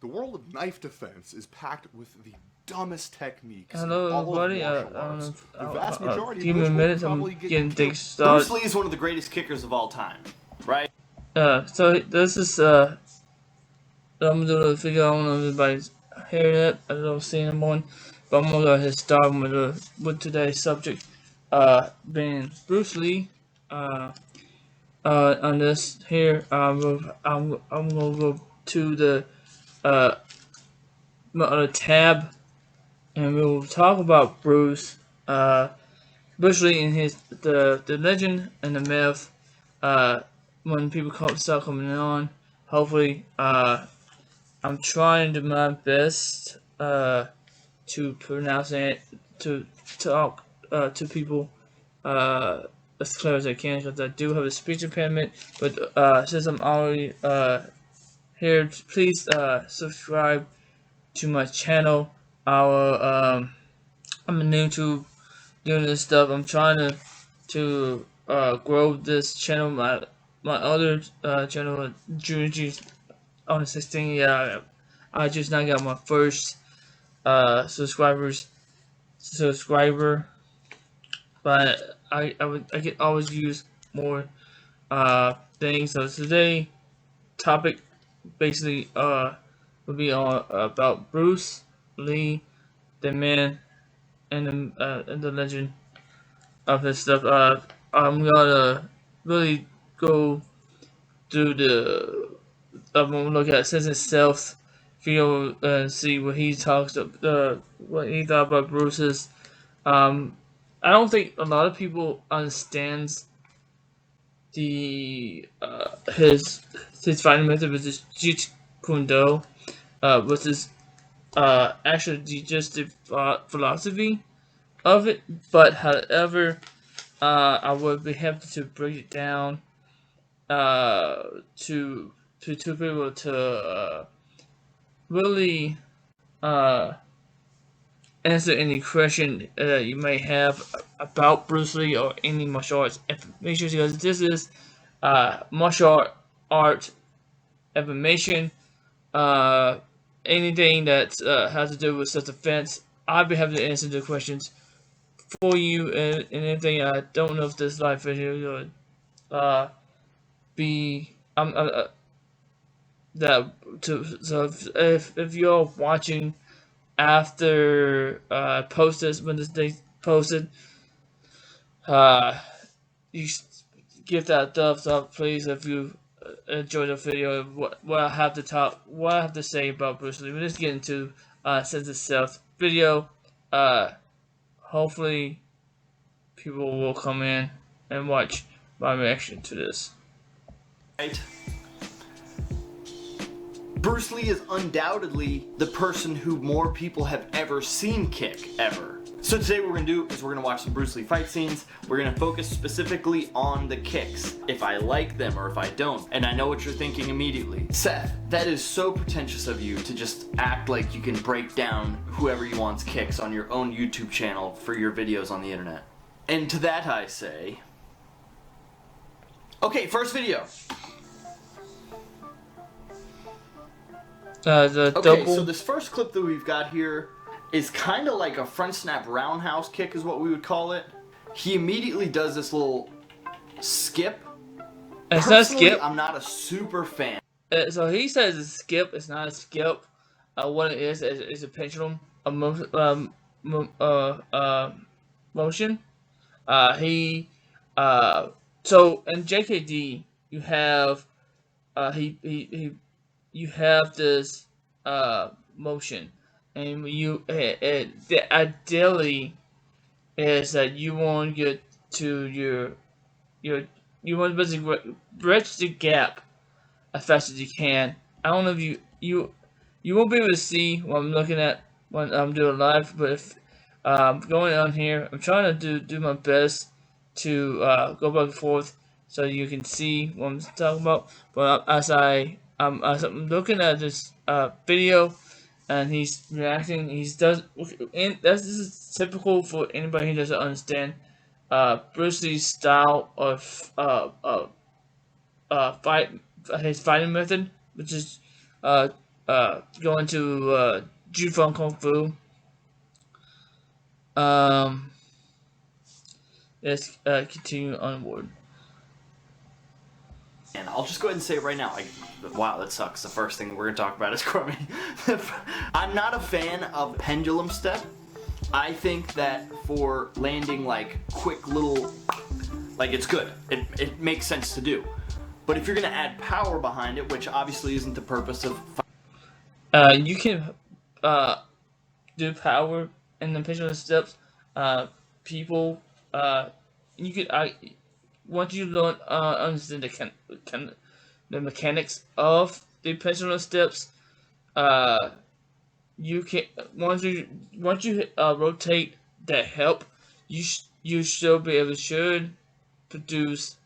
The world of knife defense is packed with the dumbest techniques in Hello, all of everybody. martial arts. The vast majority of Give me which a will minute. I'm probably get getting you things killed. started. Bruce Lee is one of the greatest kickers of all time, right? So this is I'm doing a video. I don't know if everybody's hearing it. I don't see anyone, but I'm gonna go ahead and start with today's subject, being Bruce Lee. On this here, I'm gonna go to the uh my other tab, and we'll talk about Bruce Lee and the legend and the myth. When people start coming on, hopefully, I'm trying to do my best to pronounce it, to talk to people as clear as I can, because I do have a speech impairment. But since I'm already here, please subscribe to my channel. I'm new to doing this stuff. I'm trying to grow this channel. My other channel, Juji on the 16. Yeah, I just now got my first subscriber, but I could always use more things. So today topic basically will be on about Bruce Lee, the man and the legend of his stuff. I'm gonna really go through I'm gonna look at Sense Self video and see what he talks what he thought about Bruce's. I don't think a lot of people understands the his fighting method, which is Jeet Kune Do, which is actually just the philosophy of it. But however, I would be happy to break it down to people to really uh, answer any question you may have about Bruce Lee or any martial arts information, because this is martial art information. Anything that has to do with self-defense, I'll be happy to answer the questions for you. And anything I don't know if this live video will be that to so if you're watching after when this day posted, you give that a thumbs up, please, if you enjoyed the video. What I have to say about Bruce Lee. We're just getting to Sense of Self video. Hopefully people will come in and watch my reaction to this. Right. Bruce Lee is undoubtedly the person who more people have ever seen kick, ever. So today what we're going to do is we're going to watch some Bruce Lee fight scenes. We're going to focus specifically on the kicks, if I like them or if I don't. And I know what you're thinking immediately. Seth, that is so pretentious of you to just act like you can break down whoever you want's kicks on your own YouTube channel for your videos on the internet. And to that I say... Okay, first video. Okay, so this first clip that we've got here is kind of like a front snap roundhouse kick is what we would call it. He immediately does this little skip. It's not a skip. I'm not a super fan. So he says it's a skip. It's not a skip. What it is a pendulum motion. So in JKD you have you have this motion, and the ideally is that you want to get to you want to basically bridge the gap as fast as you can. I don't know if you won't be able to see what I'm looking at when I'm doing live, but if going on here, I'm trying to do my best to go back and forth so you can see what I'm talking about. But as I'm looking at this video and he's reacting, this is typical for anybody who doesn't understand Bruce Lee's style of fight, his fighting method, which is going to Jufeng Kung Fu. Let's continue onward. And I'll just go ahead and say it right now. Wow, that sucks. The first thing we're gonna talk about is Crummy. I'm not a fan of pendulum step. I think that for landing like quick little, like it's good. It makes sense to do. But if you're gonna add power behind it, which obviously isn't the purpose of. You can do power in the pendulum steps. People, you could once you learn understand the mechanics of the pendulum steps, you can once you rotate that help, you should be able to produce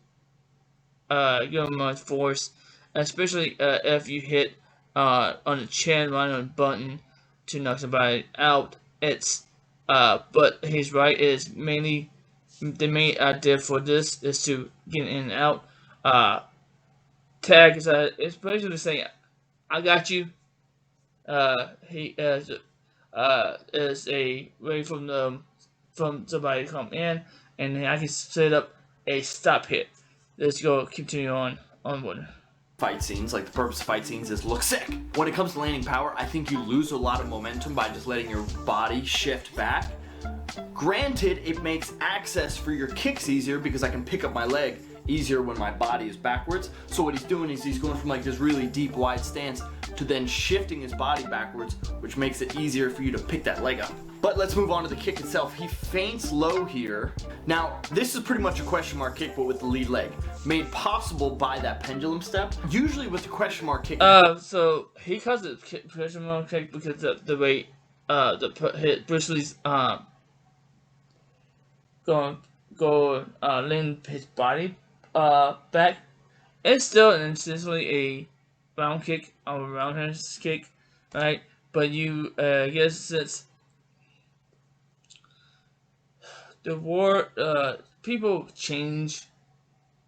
your much force, especially if you hit on the chin right on the button to knock somebody out. It's but he's right. Is mainly the main idea for this is to get in and out. Tag is basically saying, "I got you." He is a way from somebody to come in, and I can set up a stop hit. Let's go continue onward. Fight scenes, like the purpose of fight scenes is look sick. When it comes to landing power, I think you lose a lot of momentum by just letting your body shift back. Granted, it makes access for your kicks easier because I can pick up my leg easier when my body is backwards. So what he's doing is he's going from like this really deep, wide stance to then shifting his body backwards, which makes it easier for you to pick that leg up. But let's move on to the kick itself. He feints low here. Now, this is pretty much a question mark kick, but with the lead leg. Made possible by that pendulum step. Usually with the question mark kick. So he calls it question mark kick because of the way Bruce Lee's lean his body back. It's still essentially a round kick, a roundhouse kick, right? But you guess since the war, people change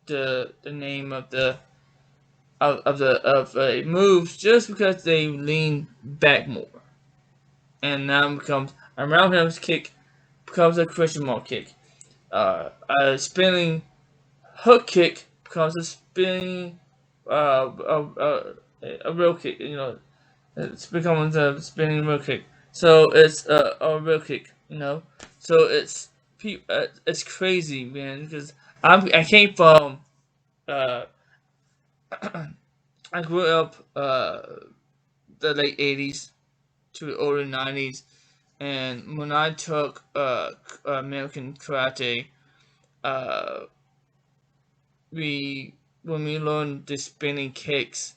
the name of a move just because they lean back more, and now it becomes a roundhouse kick, becomes a question mark kick. A spinning hook kick becomes a spinning a real kick. You know, it's becomes a spinning real kick. So it's a real kick. You know, so it's crazy, man. Because I came from I grew up the late 80s to the early 90s, and when I took American karate, when we learned the spinning kicks,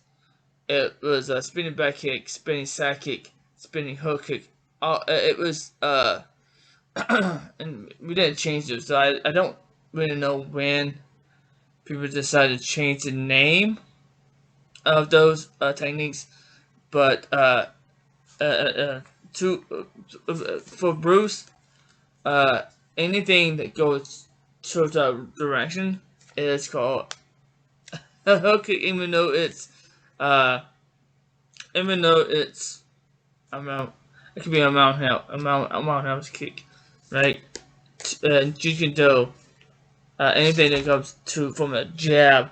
it was a spinning back kick, spinning side kick, spinning hook kick. It was and we didn't change it, so I don't really know when people decided to change the name of those techniques, but for Bruce, anything that goes towards that direction is called a hook kick, even though it's it could be a roundhouse kick, right? Jiu-Jitsu, anything that comes from a jab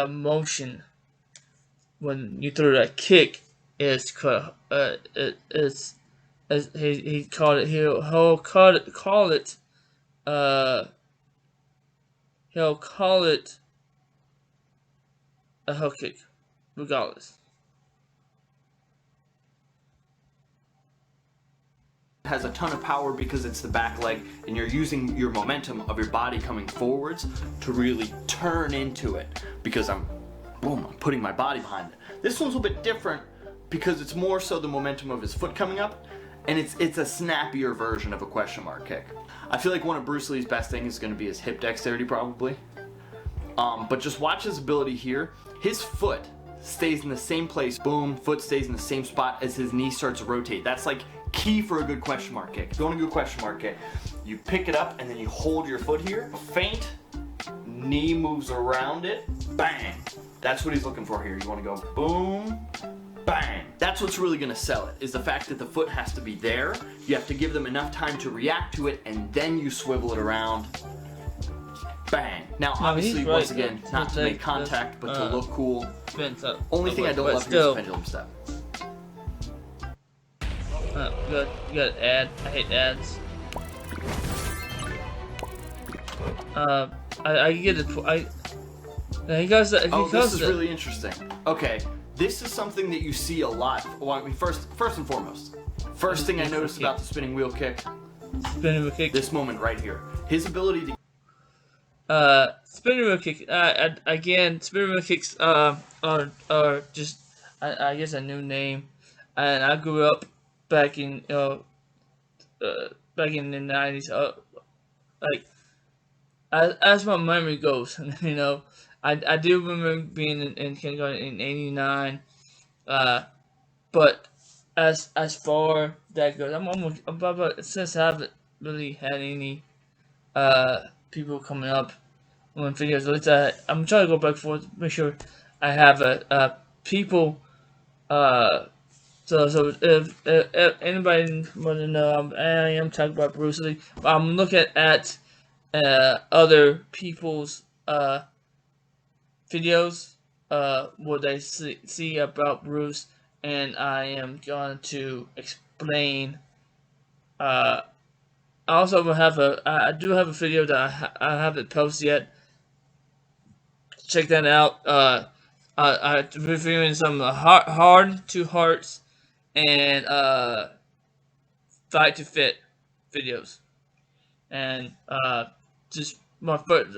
motion when you throw that kick is called he called it he'll call it a hook kick regardless. Has a ton of power because it's the back leg and you're using your momentum of your body coming forwards to really turn into it because I'm putting my body behind it. This one's a little bit different because it's more so the momentum of his foot coming up, and it's a snappier version of a question mark kick. I feel like one of Bruce Lee's best things is going to be his hip dexterity probably. But just watch his ability here. His foot stays in the same place, boom, foot stays in the same spot as his knee starts to rotate. That's like key for a good question mark kick. If you want a good question mark kick, you pick it up and then you hold your foot here, feint, knee moves around it, bang. That's what he's looking for here. You want to go boom, bang. That's what's really going to sell it, is the fact that the foot has to be there. You have to give them enough time to react to it, and then you swivel it around. Bang. Now, obviously, right. once again, not to make contact, but to look cool. Only thing I don't love here is the pendulum step. You got ad. I hate ads. I get it. He goes. This is really interesting. Okay, this is something that you see a lot. Well, I mean, first and foremost, first thing I noticed about the spinning wheel kick. Spinning wheel kick. This moment right here. His ability to. Spinning wheel kick. Again, spinning wheel kicks are just I guess a new name, and I grew up back in back in the 90s. Like as my memory goes, you know, I do remember being in kindergarten in '89. But as far that goes, I'm since I haven't really had any people coming up on videos. At least I'm trying to go back and forth, make sure I have people. So if anybody want to know, I am talking about Bruce Lee. I'm looking at other people's videos what they see about Bruce, and I am going to explain. I also will have I do have a video that I haven't posted yet. Check that out. I'm reviewing some hard to hearts and fight to fit videos, and just my first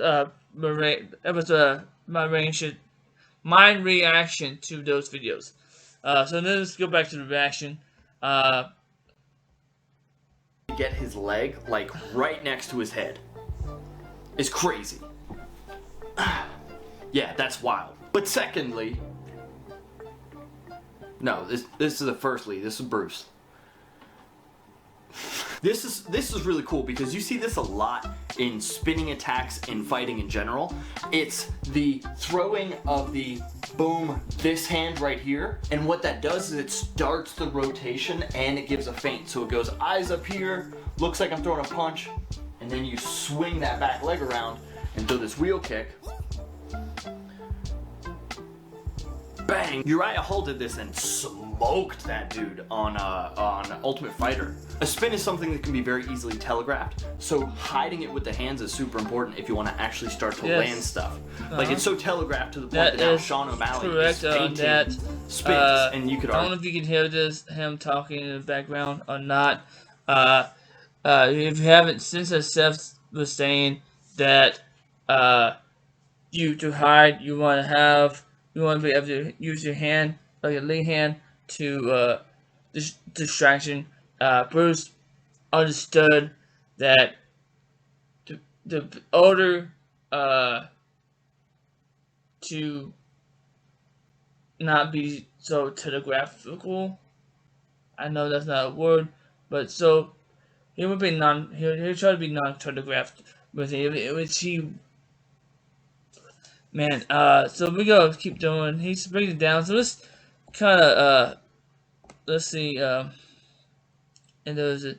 my reaction to those videos. So let's go back to the reaction. Get his leg like right next to his head is crazy. Yeah, that's wild. But secondly, no, this is the first Lee. This is Bruce. This is really cool because you see this a lot in spinning attacks in fighting in general. It's the throwing of the boom, this hand right here, and what that does is it starts the rotation and it gives a feint. So it goes eyes up here, looks like I'm throwing a punch, and then you swing that back leg around and do this wheel kick. Bang! Uriah Hall did this and smoked that dude on Ultimate Fighter. A spin is something that can be very easily telegraphed, so hiding it with the hands is super important if you want to actually start to land stuff. Like, it's so telegraphed to the point that now Sean O'Malley is fainting spins, and you could I don't know if you can hear him talking in the background or not. If you haven't, since Seth was saying that to hide, you want to be able to use your hand, like a lead hand, to distraction. Bruce understood that the order to not be so telegraphical. I know that's not a word, but so he would be he'll try to be non-telegraphed with it, which he. Man, so we gotta keep doing. He's bringing it down. So let's kind of let's see. And there's it.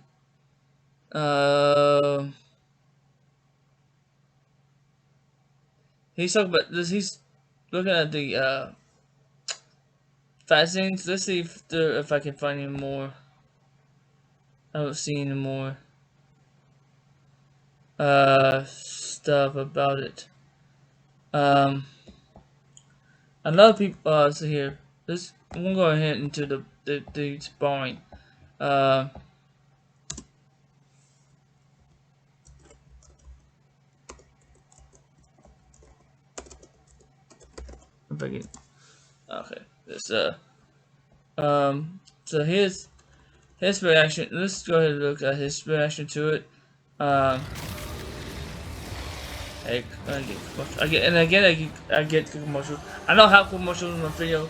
He's talking about this. He's looking at the fight scenes. Let's see if I can find any more. I don't see any more stuff about it. A lot of people. So here, we'll go ahead into the sparring. If I can, okay. This so his reaction. Let's go ahead and look at his reaction to it. I get commercials. I don't have commercials in my video.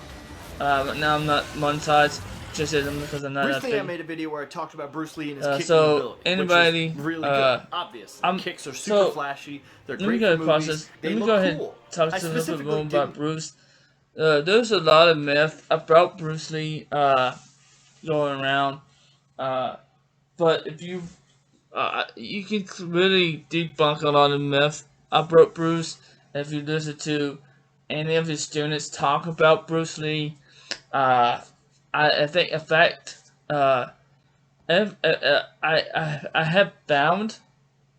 But now I'm not monetized. Just because I'm not. Recently, I made a video where I talked about Bruce Lee and his kicking so ability, anybody, which is really good. Obvious. Kicks are super flashy. They're great for movies. Let me go ahead and talk to a little bit more specifically about Bruce. there's a lot of myth about Bruce Lee going around. But if you can really debunk a lot of myth about Bruce if you listen to any of his students talk about Bruce Lee. I think, in fact, I have found,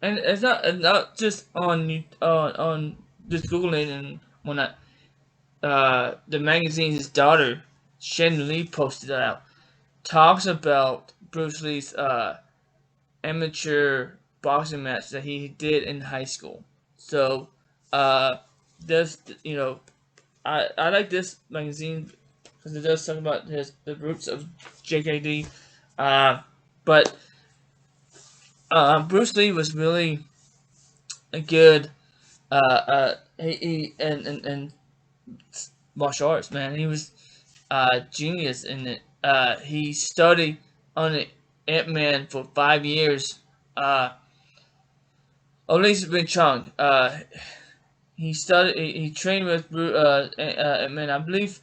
and it's not just on just googling and whatnot. The magazine his daughter Shannon Lee posted out talks about Bruce Lee's amateur boxing match that he did in high school. So, there's I like this magazine because it does talk about the roots of JKD. But Bruce Lee was really a good he and martial arts, man. He was genius in it. He studied on Ant-Man for 5 years. At Wing Chun. He trained with Ant-Man. I believe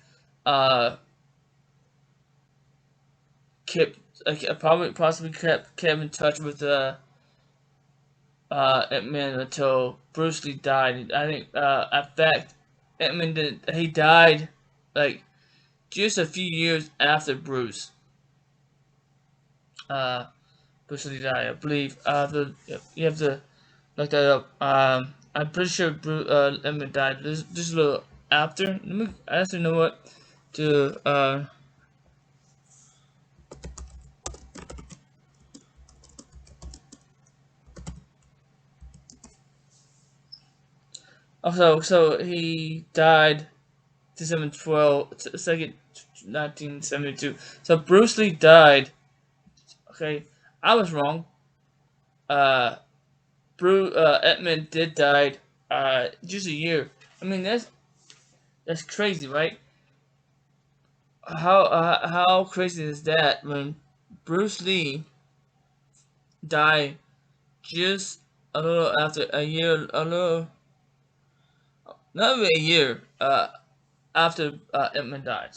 kept possibly kept in touch with Ant-Man until Bruce Lee died. I think in fact Ant-Man he died like just a few years after Bruce. Bruce Lee died, I believe. You have to look that up. I'm pretty sure Ant-Man died just a little after. I actually know what to Also, so he died December 12th, 2nd, 1972. So Bruce Lee died. Okay, I was wrong. Ant-Man did died. Just a year. I mean, that's crazy, right? How crazy is that when Bruce Lee died just a little after a year, not even a year, after Ant-Man died,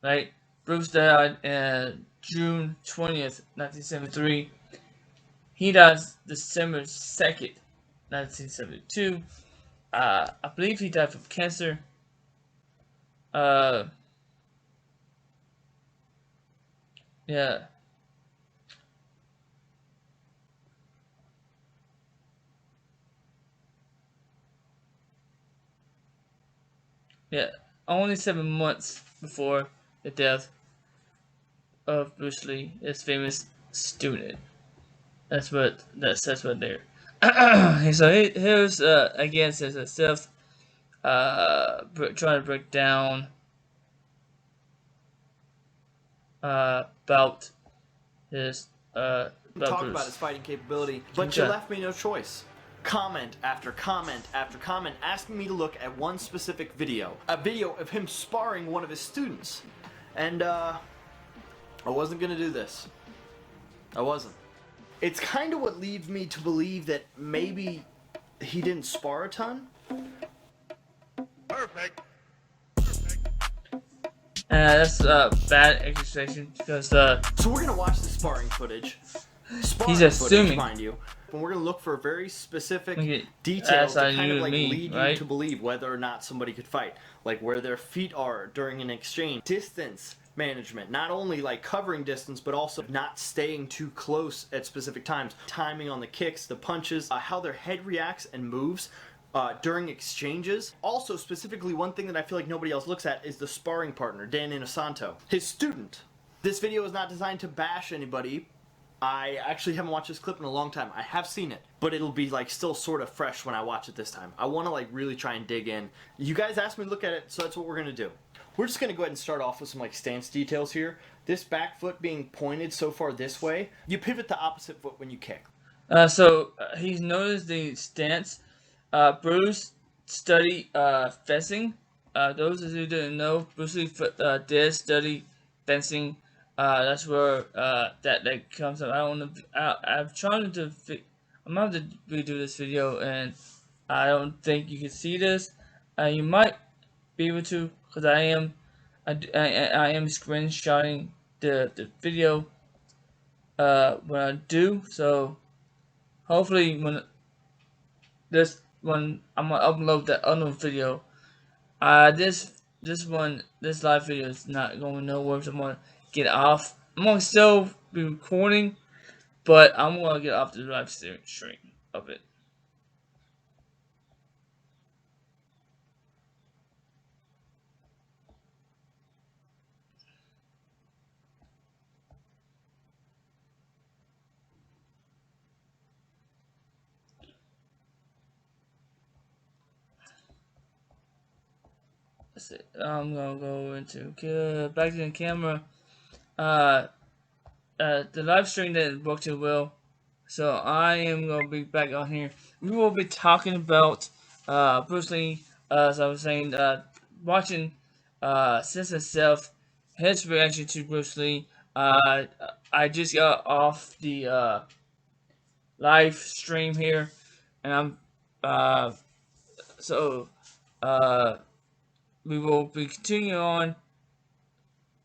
right? Bruce died on June 20th, 1973. He died December 2nd, 1972. I believe he died from cancer. Yeah. Yeah. Only 7 months before the death of Bruce Lee, his famous student. That's what there. So here's again says itself trying to break down about his Talk Bruce. about his fighting capability, but you left me no choice. Comment after comment after comment asking me to look at one specific video. A video of him sparring one of his students. And I wasn't gonna do this. I wasn't. It's kind of what leads me to believe that maybe he didn't spar a ton. Perfect. That's bad accusation because So we're gonna watch the sparring footage. He's assuming, footage, mind you. And we're gonna look for very specific Okay, details to that's kind of you like and me, lead you right? to believe whether or not somebody could fight. Like where their feet are during an exchange. Distance management. Not only like covering distance, but also not staying too close at specific times. Timing on the kicks, the punches, how their head reacts and moves during exchanges. Also, specifically, one thing that I feel like nobody else looks at is the sparring partner, Dan Inosanto. His student. This video is not designed to bash anybody. I actually haven't watched this clip in a long time. I have seen it, but it'll be like still sort of fresh when I watch it this time. I want to like really try and dig in. You guys asked me to look at it, so that's what we're gonna do. We're just gonna go ahead and start off with some like stance details here. This back foot being pointed so far this way, you pivot the opposite foot when you kick. So he's noticed the stance. Bruce studied fencing. Those of you who didn't know, Bruce Lee did study fencing. That's where that comes up. I don't know. I'm trying to. I'm gonna have to redo this video, and I don't think you can see this. You might be able to, because I am screenshotting the video when I do. So hopefully when I'm gonna upload that other video, this live video is not going nowhere. So I'm gonna get off. I'm gonna still be recording, but I'm gonna get off the live stream of it. That's it. I'm gonna go into back to the camera. The live stream didn't work too well, so I am gonna be back on here. We will be talking about Bruce Lee, as I was saying, watching Sense of Self, his reaction to Bruce Lee. I just got off the live stream here, and I'm so we will be continuing on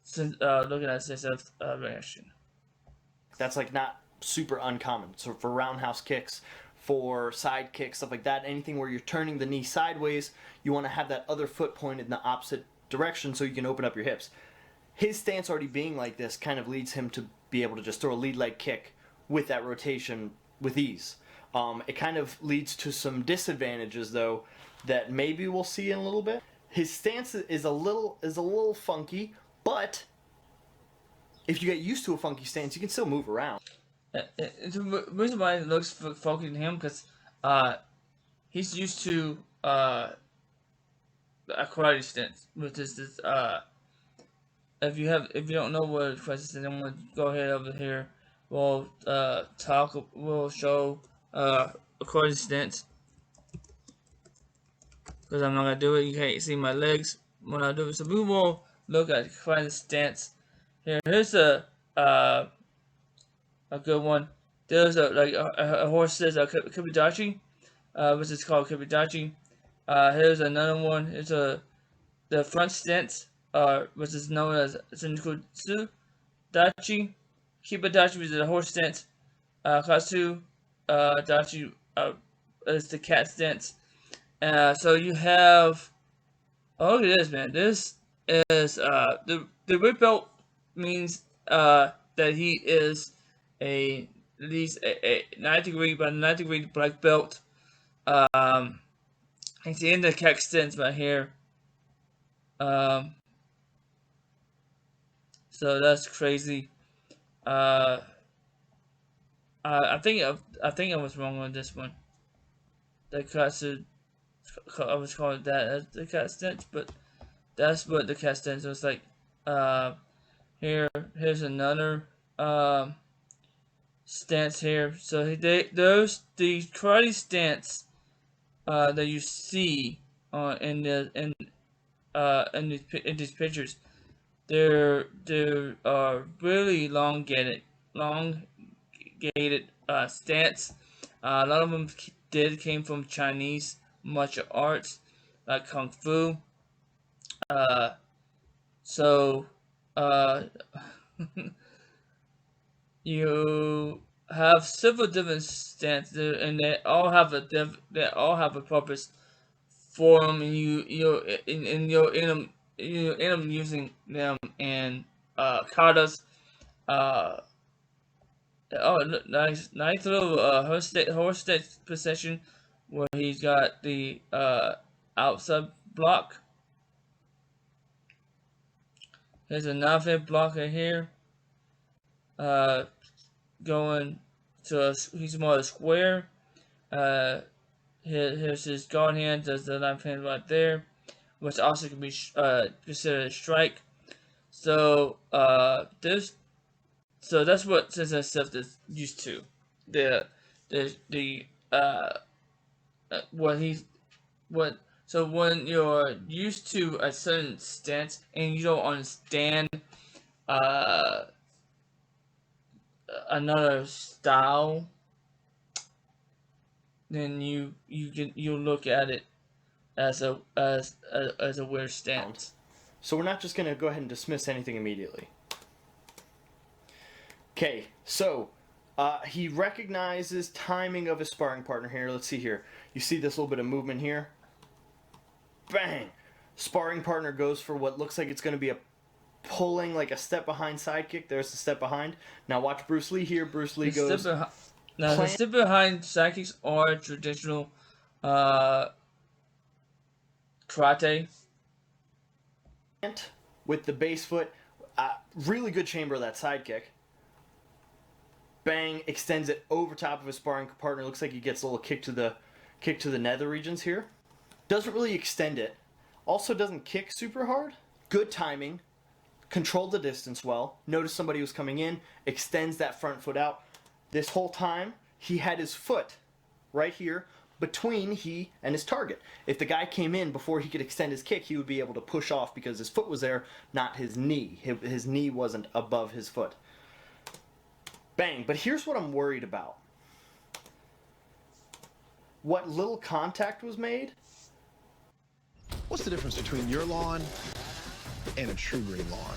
since looking at Sense of reaction. That's like not super uncommon. So for roundhouse kicks, for side kicks, stuff like that, anything where you're turning the knee sideways, you want to have that other foot pointed in the opposite direction so you can open up your hips. His stance already being like this kind of leads him to be able to just throw a lead leg kick with that rotation with ease. It kind of leads to some disadvantages though that maybe we'll see in a little bit. His stance is a little funky, but if you get used to a funky stance, you can still move around. The reason why it looks funky to him because he's used to a karate stance, which is this. If you don't know what a karate stance is, I'm gonna go ahead over here. We'll We'll show a karate stance because I'm not gonna do it. You can't see my legs when I do it, so we will look at karate stance. Here's a good one. There's a horse says Kibidachi, which is called Kibidachi. Here's another one. It's the front stance, which is known as Senkutsu Dachi. Kibidachi is the horse stance. Katsu Dachi is the cat stance. So you have. Oh, look at this, man. This is the red belt means that he is at least a 9th degree black belt. It's the end of the cat stance right here. So that's crazy. I think I was wrong on this one. The Katsu, I was calling that as the cat stance, but that's what the cat stance was like. Here's another stance here. So the karate stance that you see in these pictures, they're really elongated stance. A lot of them came from Chinese martial arts like kung fu. So you have several different stances, and they all have a purpose for them, and you end up using them in katas. Nice little horse state position where he's got the outside block. There's a knife block right here. Going to he's more a square. Here's his guard hand. There's the knife hand right there, which also can be considered a strike. So so that's what Sensei Self is used to. So when you're used to a certain stance and you don't understand another style, then you look at it as a weird stance. So we're not just going to go ahead and dismiss anything immediately. Okay, so he recognizes timing of his sparring partner here. Let's see here. You see this little bit of movement here? Bang! Sparring partner goes for what looks like it's going to be a pulling, like a step behind sidekick. There's the step behind. Now watch Bruce Lee here. Bruce Lee goes... The step behind sidekicks are traditional karate. With the base foot. Really good chamber of that sidekick. Bang, extends it over top of his sparring partner. Looks like he gets a little kick to the nether regions here. Doesn't really extend it. Also doesn't kick super hard. Good timing. Controlled the distance well. Noticed somebody was coming in. Extends that front foot out. This whole time, he had his foot right here between he and his target. If the guy came in before he could extend his kick, he would be able to push off because his foot was there, not his knee. His knee wasn't above his foot. Bang. But here's what I'm worried about. What little contact was made. What's the difference between your lawn and a true green lawn?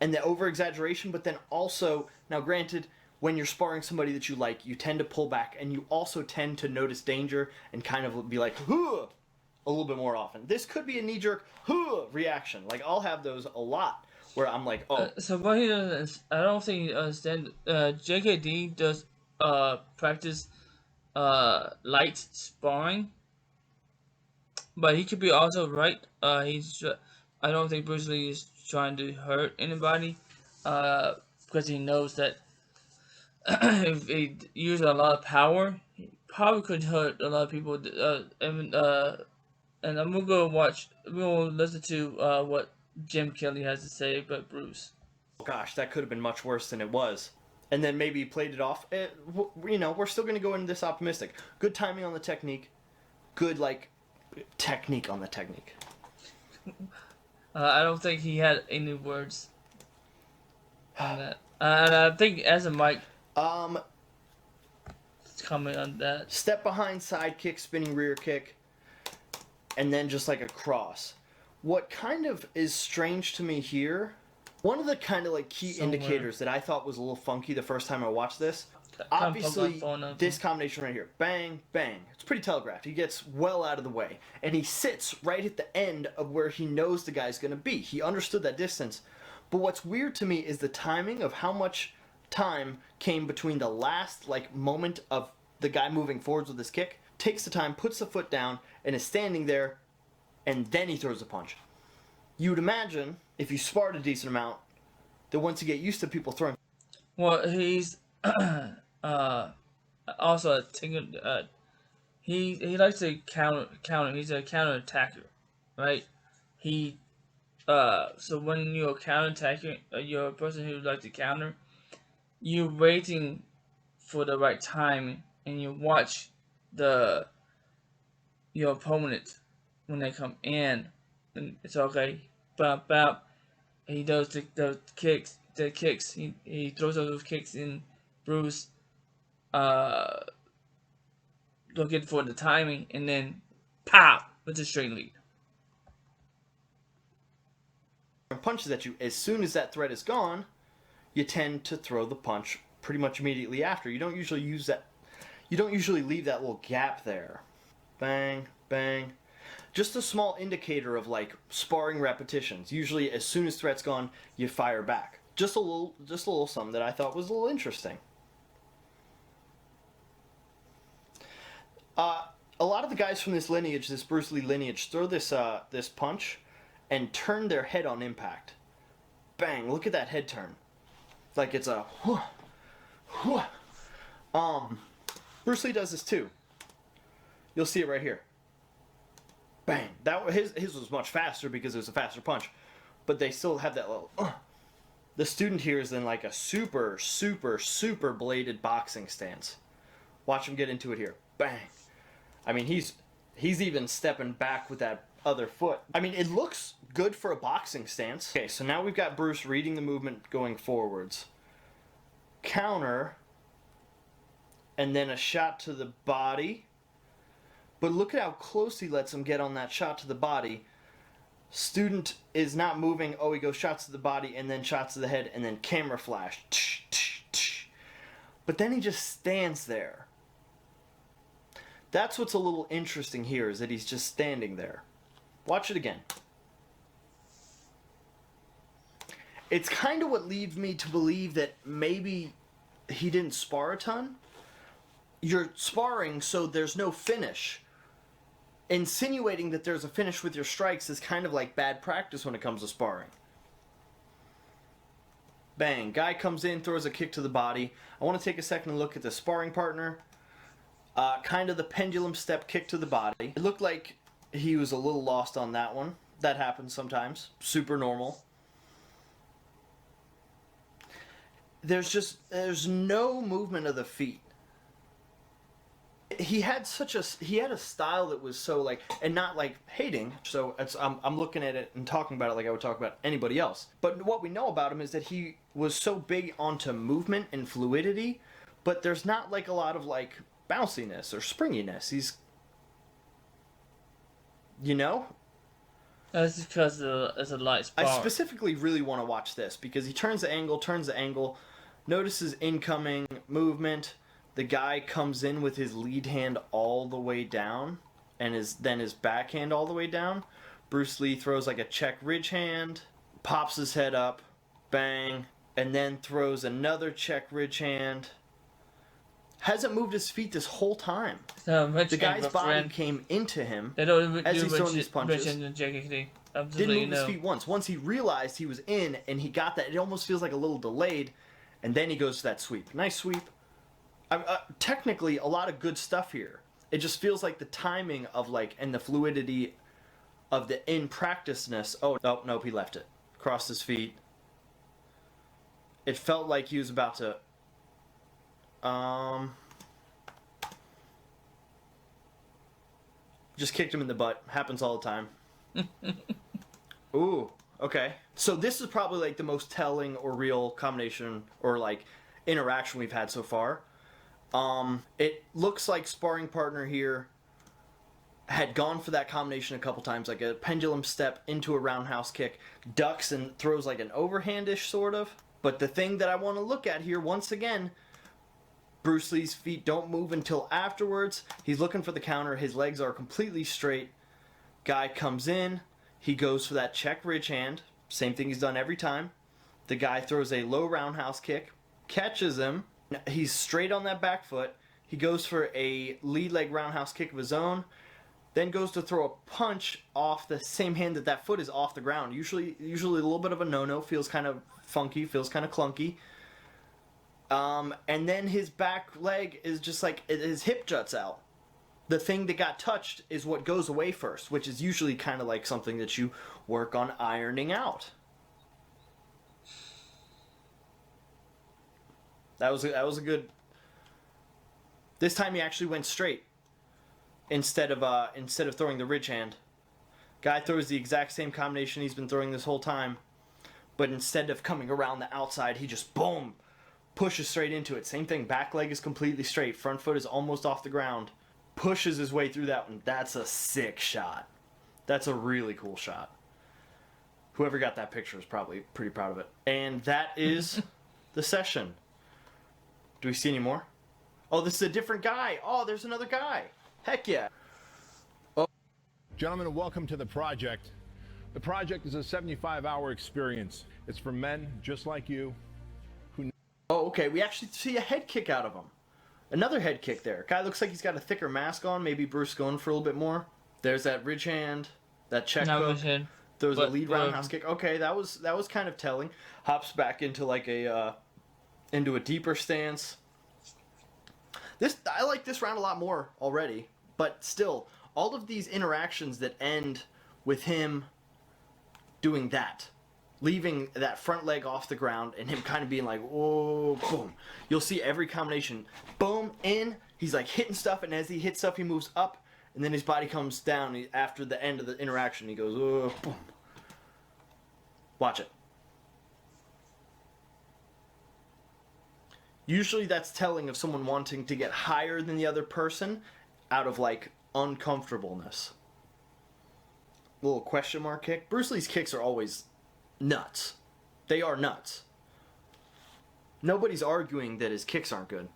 And the over-exaggeration, but then also, now granted, when you're sparring somebody that you like, you tend to pull back, and you also tend to notice danger and kind of be like, huh, a little bit more often. This could be a knee-jerk, huh, reaction. Like, I'll have those a lot, where I'm like, oh. So what he doesn't, I don't think he understands, JKD does practice light sparring, but he could be also right. I don't think Bruce Lee is trying to hurt anybody, because he knows that if he uses a lot of power, he probably could hurt a lot of people. And I'm gonna go watch. We'll listen to what Jim Kelly has to say about Bruce. Gosh, that could have been much worse than it was. And then maybe he played it off. We're still going to go into this optimistic. Good timing on the technique. Good, technique on the technique. I don't think he had any words on that. And I think as a Mike comment on that. Step behind side kick, spinning rear kick, and then just like a cross. What kind of is strange to me here, one of the kind of key indicators that I thought was a little funky the first time I watched this, obviously this combination right here, bang, bang, it's pretty telegraphed. He gets well out of the way, and he sits right at the end of where he knows the guy's going to be. He understood that distance. But what's weird to me is the timing of how much time came between the last moment of the guy moving forwards with his kick, takes the time, puts the foot down, and is standing there, and then he throws a punch. You would imagine, if you sparred a decent amount, that once you get used to people throwing... Well, he's also he likes to counter. He's a counter attacker, right? So when you're a counter attacker, you're a person who likes to counter. You're waiting for the right time, and you watch your opponent when they come in, and it's okay. Bop bop. He does the kicks. The kicks. He throws those kicks in. Bruce, looking for the timing, and then pop with a straight lead. Punches at you. As soon as that threat is gone, you tend to throw the punch pretty much immediately after. You don't usually use that. You don't usually leave that little gap there. Bang, bang. Just a small indicator of sparring repetitions. Usually, as soon as threat's gone, you fire back. Just a little something that I thought was a little interesting. A lot of the guys from this lineage, this Bruce Lee lineage, throw this punch and turn their head on impact. Bang! Look at that head turn. It's like it's a. Bruce Lee does this too. You'll see it right here. Bang! His was much faster because it was a faster punch, but they still have that little. The student here is in a super, super, super bladed boxing stance. Watch him get into it here. Bang! I mean, he's even stepping back with that other foot. I mean, it looks good for a boxing stance. Okay, so now we've got Bruce reading the movement going forwards. Counter. and then a shot to the body. But look at how close he lets him get on that shot to the body. Student is not moving. Oh, he goes shots to the body and then shots to the head and then camera flash. But then he just stands there. That's what's a little interesting here, is that he's just standing there. Watch it again. It's kind of what leads me to believe that maybe he didn't spar a ton. You're sparring, so there's no finish. Insinuating that there's a finish with your strikes is kind of like bad practice when it comes to sparring. Bang. Guy comes in, throws a kick to the body. I want to take a second and look at the sparring partner. Kind of the pendulum step kick to the body. It looked like he was a little lost on that one. That happens sometimes. Super normal. There's no movement of the feet. He had a style that was so like, and not like hating. So I'm looking at it and talking about it like I would talk about anybody else. But what we know about him is that he was so big onto movement and fluidity, but there's not like a lot of like bounciness or springiness. He's, you know. That's because it's a light spark. I specifically really want to watch this because he turns the angle, notices incoming movement. The guy comes in with his lead hand all the way down and then his backhand all the way down. Bruce Lee throws like a check ridge hand, pops his head up, bang, and then throws another check ridge hand. Hasn't moved his feet this whole time. The guy's body came into him as he's throwing these punches. Didn't move his feet once. Once he realized he was in and he got that, it almost feels like a little delayed, and then he goes to that sweep. Nice sweep. Technically, a lot of good stuff here. It just feels like the timing of like, and the fluidity of the in-practiceness. Oh, nope, he left it. Crossed his feet. It felt like he was about to... Just kicked him in the butt. Happens all the time. Ooh, okay. So this is probably like the most telling or real combination or like interaction we've had so far. It looks like sparring partner here had gone for that combination a couple times, like a pendulum step into a roundhouse kick, ducks and throws like an overhandish sort of. But the thing that I want to look at here, once again, Bruce Lee's feet don't move until afterwards. He's looking for the counter. His legs are completely straight. Guy comes in. He goes for that check ridge hand. Same thing he's done every time. The guy throws a low roundhouse kick, catches him. He's straight on that back foot. He goes for a lead leg roundhouse kick of his own, then goes to throw a punch off the same hand that foot is off the ground. Usually a little bit of a no-no. Feels kind of funky, feels kind of clunky. And then his back leg is just like, his hip juts out. The thing that got touched is what goes away first, which is usually kind of like something that you work on ironing out. That was a good. This time he actually went straight instead of throwing the ridge hand. Guy throws the exact same combination he's been throwing this whole time, but instead of coming around the outside, he just boom pushes straight into it. Same thing. Back leg is completely straight. Front foot is almost off the ground. Pushes his way through that one. That's a sick shot. That's a really cool shot. Whoever got that picture is probably pretty proud of it. And that is the session. Do we see any more? Oh, this is a different guy. Oh, there's another guy. Heck yeah. Oh. Gentlemen, welcome to the project. The project is a 75-hour experience. It's for men just like you who... Oh, okay. We actually see a head kick out of him. Another head kick there. Guy looks like he's got a thicker mask on. Maybe Bruce going for a little bit more. There's that ridge hand. That check hook. There was a lead roundhouse kick. Okay, that was kind of telling. Hops back into like into a deeper stance. I like this round a lot more already, but still, all of these interactions that end with him doing that, leaving that front leg off the ground, and him kind of being like, whoa, boom. You'll see every combination, boom, in. He's like hitting stuff, and as he hits stuff, he moves up, and then his body comes down after the end of the interaction. He goes, oh, boom. Watch it. Usually that's telling of someone wanting to get higher than the other person out of, like, uncomfortableness. Little question mark kick. Bruce Lee's kicks are always nuts. They are nuts. Nobody's arguing that his kicks aren't good.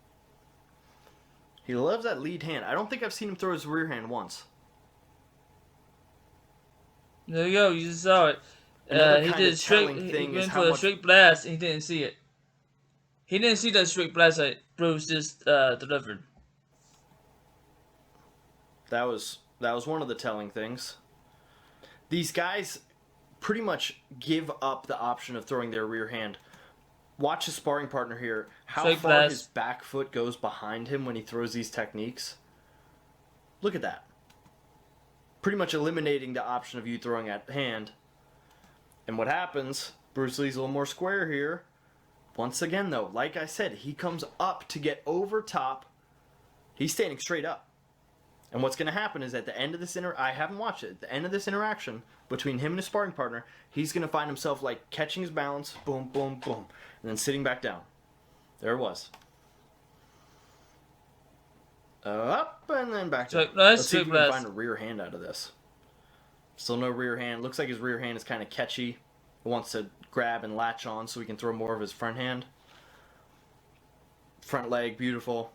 He loves that lead hand. I don't think I've seen him throw his rear hand once. There you go. You just saw it. He did a straight. He went for a straight blast. And he didn't see it. He didn't see that straight blast that Bruce just delivered. That was one of the telling things. These guys pretty much give up the option of throwing their rear hand. Watch his sparring partner here. How straight far blast. his back foot goes behind him when he throws these techniques. Look at that. Pretty much eliminating the option of you throwing at hand. And what happens, Bruce Lee's a little more square here. Once again, though, like I said, he comes up to get over top. He's standing straight up. And what's going to happen is at the end of this I haven't watched it. At the end of this interaction between him and his sparring partner, he's going to find himself like catching his balance, boom, boom, boom, and then sitting back down. There it was. Up and then back down. Let's see if we can find a rear hand out of this. Still no rear hand. Looks like his rear hand is kind of catchy. He wants to grab and latch on so he can throw more of his front hand. Front leg, beautiful.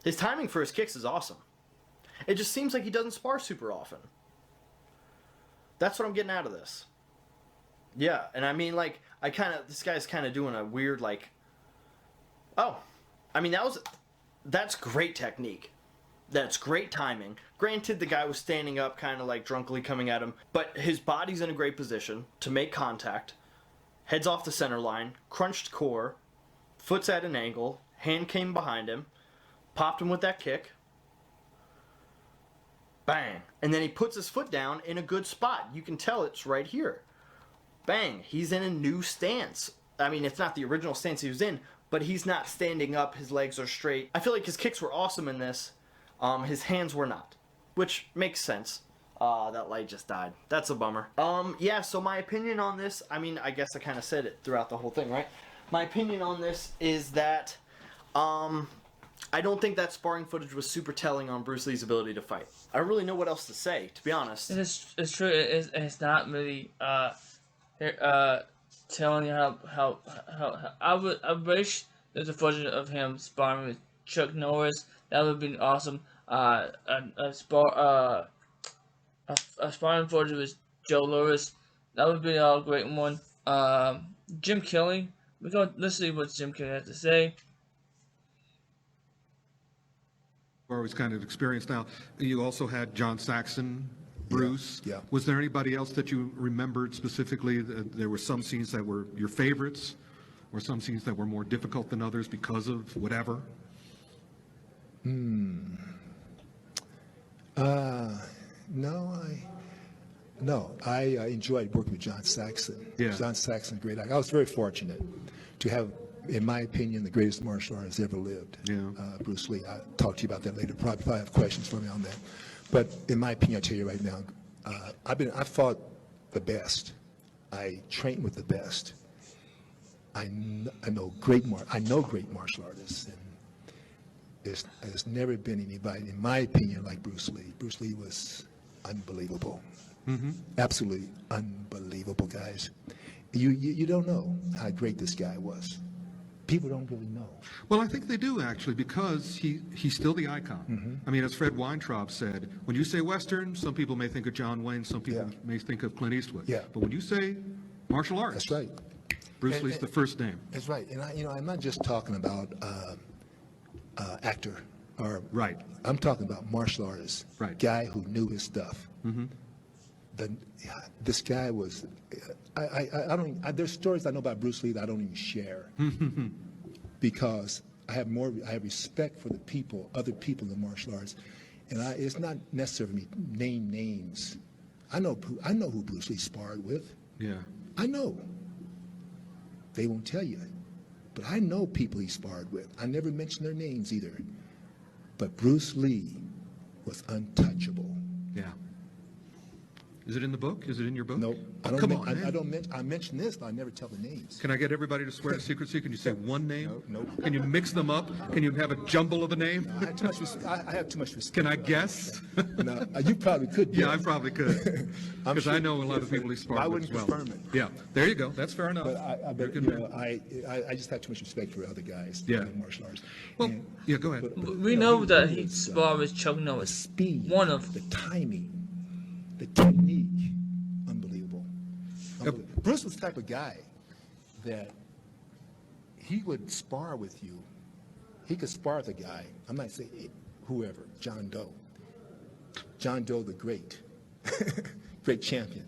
His timing for his kicks is awesome. It just seems like he doesn't spar super often. That's what I'm getting out of this. Yeah, and I mean, like, this guy's kind of doing a weird, like, oh, I mean, that's great technique. That's great timing. Granted, the guy was standing up, kind of like drunkenly coming at him, but his body's in a great position to make contact. Heads off the center line, crunched core, foot's at an angle, hand came behind him, popped him with that kick. Bang. And then he puts his foot down in a good spot. You can tell it's right here. Bang. He's in a new stance. I mean, it's not the original stance he was in, but he's not standing up. His legs are straight. I feel like his kicks were awesome in this. His hands were not, which makes sense. That light just died. That's a bummer. Yeah, so my opinion on this, I mean, I guess I kind of said it throughout the whole thing, right? My opinion on this is that, I don't think that sparring footage was super telling on Bruce Lee's ability to fight. I don't really know what else to say, to be honest. It's true. It's not really telling you how I wish there's a footage of him sparring with Chuck Norris. That would have been awesome. A sparring footage with Joe Louis. That would be a great one. Jim Kelly. Let's see what Jim Kelly has to say. Or was kind of experienced now. You also had John Saxon, Bruce. Yeah. Was there anybody else that you remembered specifically? There were some scenes that were your favorites, or some scenes that were more difficult than others because of whatever? No, I enjoyed working with John Saxon. Yeah. John Saxon, great actor. I was very fortunate to have, in my opinion, the greatest martial artist ever lived. Yeah. Bruce Lee. I'll talk to you about that later. Probably have questions for me on that. But in my opinion, I'll tell you right now, I fought the best. I trained with the best. I know great martial artists, and there's never been anybody, in my opinion, like Bruce Lee. Bruce Lee was unbelievable. Mm-hmm. Absolutely unbelievable, guys. You don't know how great this guy was. People don't really know. Well, I think they do, actually, because he's still the icon. Mm-hmm. I mean, as Fred Weintraub said, when you say Western, some people may think of John Wayne, some people may think of Clint Eastwood. Yeah. But when you say martial arts, that's right. Bruce Lee's the first name. That's right. And I'm not just talking about actor. Right. I'm talking about martial artist. Right. Guy who knew his stuff. Mm-hmm. This guy was. There's stories I know about Bruce Lee that I don't even share, because I have respect for the people, other people in martial arts, and it's not necessary for me to name names. I know who Bruce Lee sparred with. Yeah. I know. They won't tell you, but I know people he sparred with. I never mention their names either, but Bruce Lee was untouchable. Yeah. Is it in the book? Is it in your book? Nope. Oh, come on, I man. don't mention. I mention this, but I never tell the names. Can I get everybody to swear to secrecy? Can you say one name? No, no. Can you mix them up? Can you have a jumble of a name? I have too much. I have too much respect. Can I guess? No, you probably could. Yeah, I guess. probably could. I'm Because sure I know a you lot of could. people he sparred I with wouldn't as well. confirm it. Yeah, there you go. That's fair enough. But You're you good, know, man. I just have too much respect for other guys. Yeah. In martial arts. Well, And- yeah, go ahead. We you know that he he was, sparred with Chuck the Norris. speed, One of the timing, the technique, unbelievable. Unbelievable. Bruce was the type of guy that he would spar with you. He could spar the guy. I'm not saying whoever, John Doe. John Doe the great, great champion.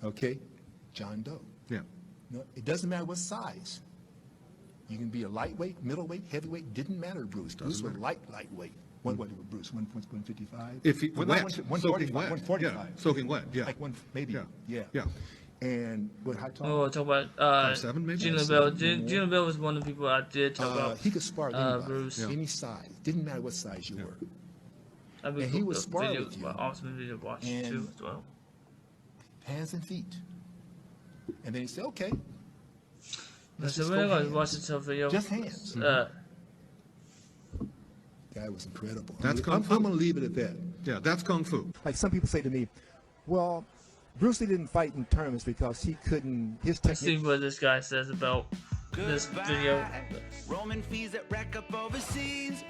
Okay, John Doe. Yeah. No, it doesn't matter what size. You can be a lightweight, middleweight, heavyweight. Didn't matter, Bruce. Bruce was lightweight. What was Bruce? 155. If he Well, wet, not soaking 145. wet. 145. Yeah, soaking wet. Yeah. Like one, maybe. Yeah. Yeah. Yeah. And what high top? Oh, we'll talk about 5'7" maybe? Gina Bell. Gina Bell was one of the people I did talk about. He could spar with anybody, Bruce. Yeah. any size. Didn't matter what size you were. I've been and he cool was with sparring video, with you. awesome video to watch And- too as well. Hands and feet. And then he said, okay, let's So just we're go gonna hands. watch this video. Just hands. Guy was incredible. That's I'm kung fu. going to leave it at that. Yeah, that's kung fu. Like some people say to me, well, Bruce Lee didn't fight in tournaments because he couldn't, his Let's see technique. what this guy says about this video. Roman fees that rack up overseas.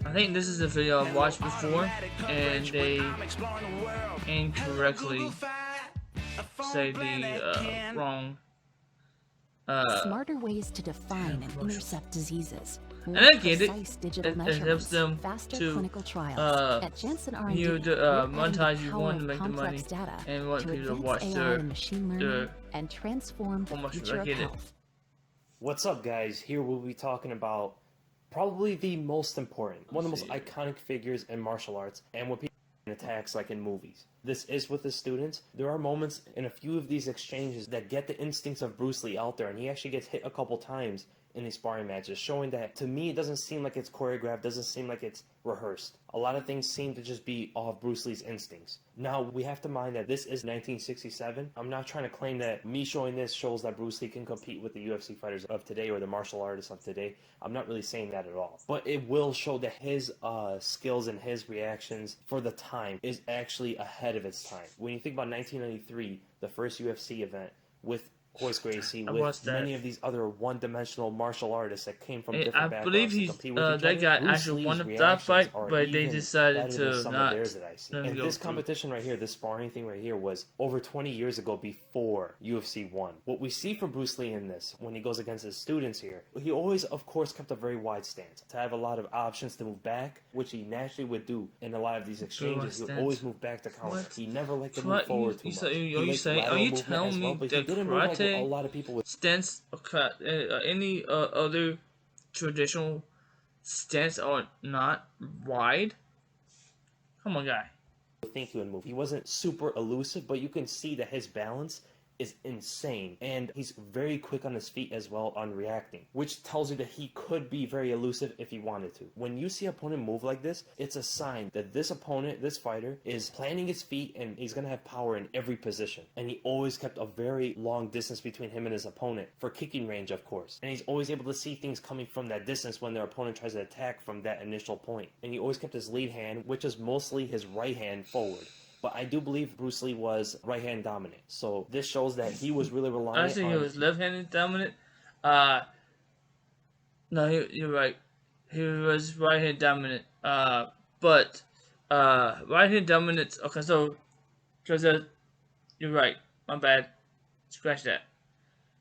I think this is a video I've watched before, and they incorrectly say the wrong. Smarter ways to define and intercept diseases. And I get it. Precise digital It helps measurements, them faster to, clinical trials. At Janssen R&D, you we're adding monetize the you power want to of make the money complex data and want to people to advance watch AI their and machine learning and transform the almost future of like it. health. What's up, guys? Here we'll be talking about probably the most important, one of the most iconic figures in martial arts, and what people attacks like in movies. This is with the students. There are moments in a few of these exchanges that get the instincts of Bruce Lee out there, and he actually gets hit a couple times in these sparring matches, showing that to me it doesn't seem like it's choreographed, doesn't seem like it's rehearsed. A lot of things seem to just be off Bruce Lee's instincts. Now, we have to mind that this is 1967. I'm not trying to claim that me showing this shows that Bruce Lee can compete with the UFC fighters of today or the martial artists of today. I'm not really saying that at all. But it will show that his skills and his reactions for the time is actually ahead of its time. When you think about 1993, the first UFC event with Horace Gracie, with many of these other one-dimensional martial artists that came from different I backgrounds believe to he's compete with each that other, guy Bruce actually Lee's won that reactions fight, are but they even decided better than to some not. of theirs that I see. let And go this through. competition right here, this sparring thing right here, was over 20 years ago before UFC 1. What we see from Bruce Lee in this, when he goes against his students here, he always, of course, kept a very wide stance. To have a lot of options to move back, which he naturally would do in a lot of these exchanges. He would stance. always move back to counter. What? He never liked to What? move forward You too say- much. are He you liked saying- are lateral you movement telling as me well, but the he didn't move like karate a lot of people would stance, any other traditional stance are not wide? Come on, guy. think he would move. He wasn't super elusive, but you can see that his balance is insane, and he's very quick on his feet as well on reacting, which tells you that he could be very elusive if he wanted to. When you see an opponent move like this, it's a sign that this opponent, this fighter, is planting his feet and he's going to have power in every position. And he always kept a very long distance between him and his opponent, for kicking range, of course. And he's always able to see things coming from that distance when their opponent tries to attack from that initial point. And he always kept his lead hand, which is mostly his right hand, forward. But I do believe Bruce Lee was right-hand dominant. So this shows that he was really reliant I think on... he was left-handed dominant. No, you're right. He was right-hand dominant. But right-hand dominance. Okay, so you're right. My bad. Scratch that.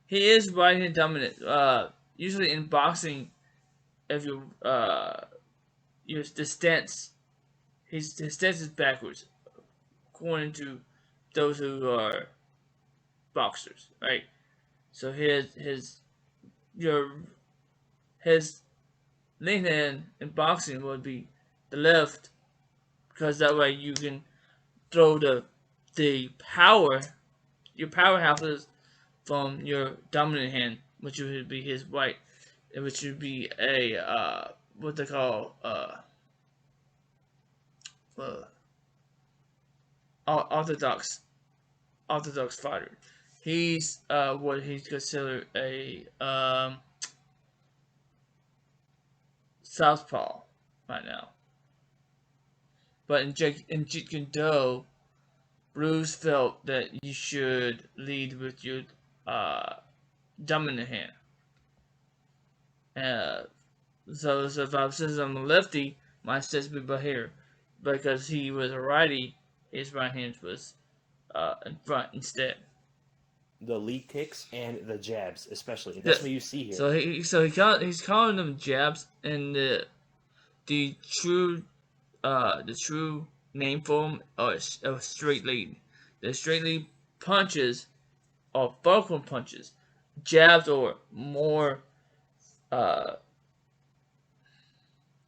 He is right-hand dominant. Usually in boxing, if you use the stance, his stance is backwards, according to those who are boxers, right? So his left hand in boxing would be the left, because that way you can throw the power, your powerhouses from your dominant hand, which would be his right, and which would be a what they call orthodox fighter. He's what he's considered a southpaw right now. But in Jeet Kune Do, Bruce felt that you should lead with your dominant hand. So since I'm a lefty, my steps would be here. Because he was a righty, his right hand was in front instead. The lead kicks and the jabs, especially. That's what you see here. So he's calling them jabs, and the true name for them are straight lead. The straight lead punches are fulcrum punches. Jabs are more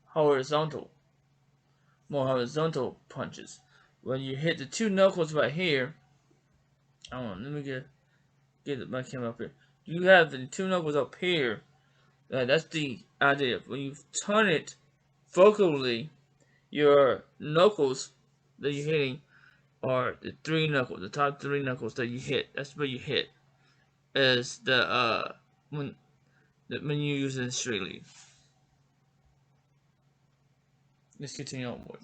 horizontal punches. When you hit the two knuckles right here, hold on, let me get my camera up here. You have the two knuckles up here. That's the idea. When you turn it focally, your knuckles that you're hitting are the three knuckles, the top three knuckles that you hit. That's where you hit. Is the when you're using straight lead. Let's continue onward.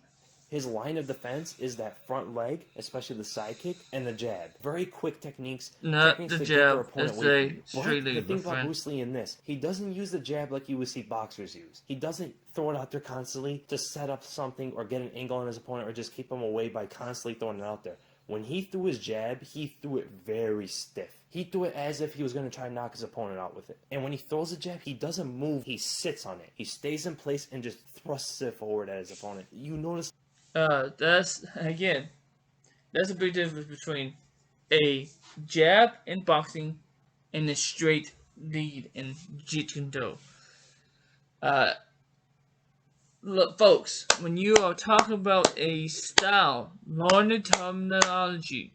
His line of defense is that front leg, especially the side kick, and the jab. Very quick techniques. Not the jab, it's a straight lead. The thing about Bruce Lee in this, he doesn't use the jab like you would see boxers use. He doesn't throw it out there constantly to set up something or get an angle on his opponent or just keep him away by constantly throwing it out there. When he threw his jab, he threw it very stiff. He threw it as if he was going to try to knock his opponent out with it. And when he throws a jab, he doesn't move. He sits on it. He stays in place and just thrusts it forward at his opponent. You notice... That's a big difference between a jab in boxing and a straight lead in Jeet Kune Do. Look, folks, when you are talking about a style, learn the terminology.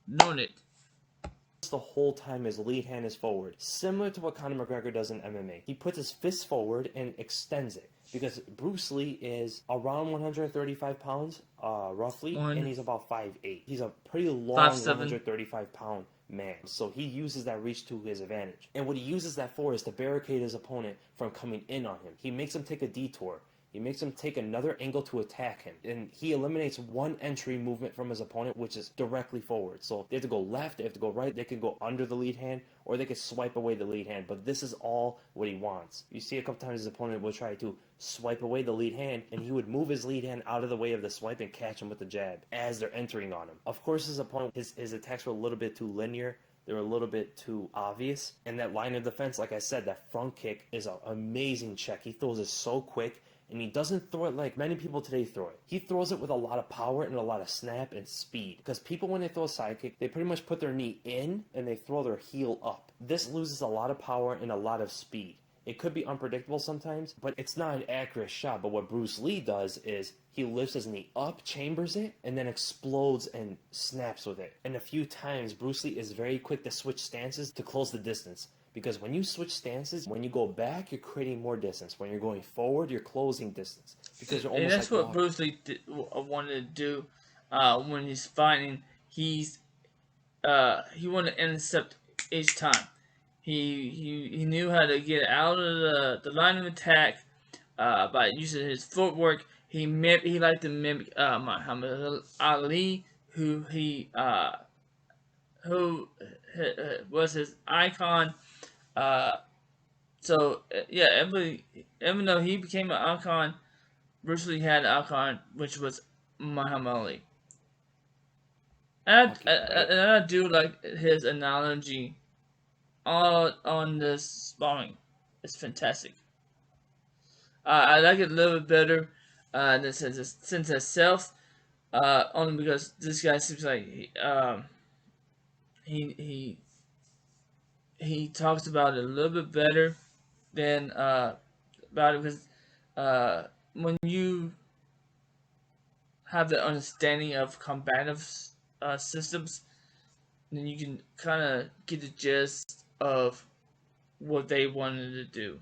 Learn it. The whole time his lead hand is forward, similar to what Conor McGregor does in MMA. He puts his fist forward and extends it, because Bruce Lee is around 135 pounds, roughly, and he's about 5'8". He's a pretty long 135-pound man, so he uses that reach to his advantage. And what he uses that for is to barricade his opponent from coming in on him. He makes him take a detour. He makes him take another angle to attack him. And he eliminates one entry movement from his opponent, which is directly forward. So they have to go left, they have to go right, they can go under the lead hand, or they can swipe away the lead hand. But this is all what he wants. You see a couple times his opponent would try to swipe away the lead hand, and he would move his lead hand out of the way of the swipe and catch him with the jab as they're entering on him. Of course, his opponent, his attacks were a little bit too linear. They were a little bit too obvious. And that line of defense, like I said, that front kick is an amazing check. He throws it so quick. And he doesn't throw it like many people today throw it. He throws it with a lot of power and a lot of snap and speed. Because people, when they throw a side kick, they pretty much put their knee in and they throw their heel up. This loses a lot of power and a lot of speed. It could be unpredictable sometimes, but it's not an accurate shot. But what Bruce Lee does is he lifts his knee up, chambers it, and then explodes and snaps with it. And a few times, Bruce Lee is very quick to switch stances to close the distance. Because when you switch stances, when you go back, you're creating more distance. When you're going forward, you're closing distance. Because you're almost and that's like what Bruce Lee wanted to do when he's fighting. He wanted to intercept each time. He knew how to get out of the line of attack by using his footwork. He liked to mimic Muhammad Ali, who was his icon. Even though he became an icon, Bruce Lee had an icon, which was Muhammad Ali. And I do like his analogy on this sparring. It's fantastic. I like it a little bit better than Sense itself, only because this guy seems like he talks about it a little bit better than about it, because when you have the understanding of combative systems, then you can kind of get the gist of what they wanted to do.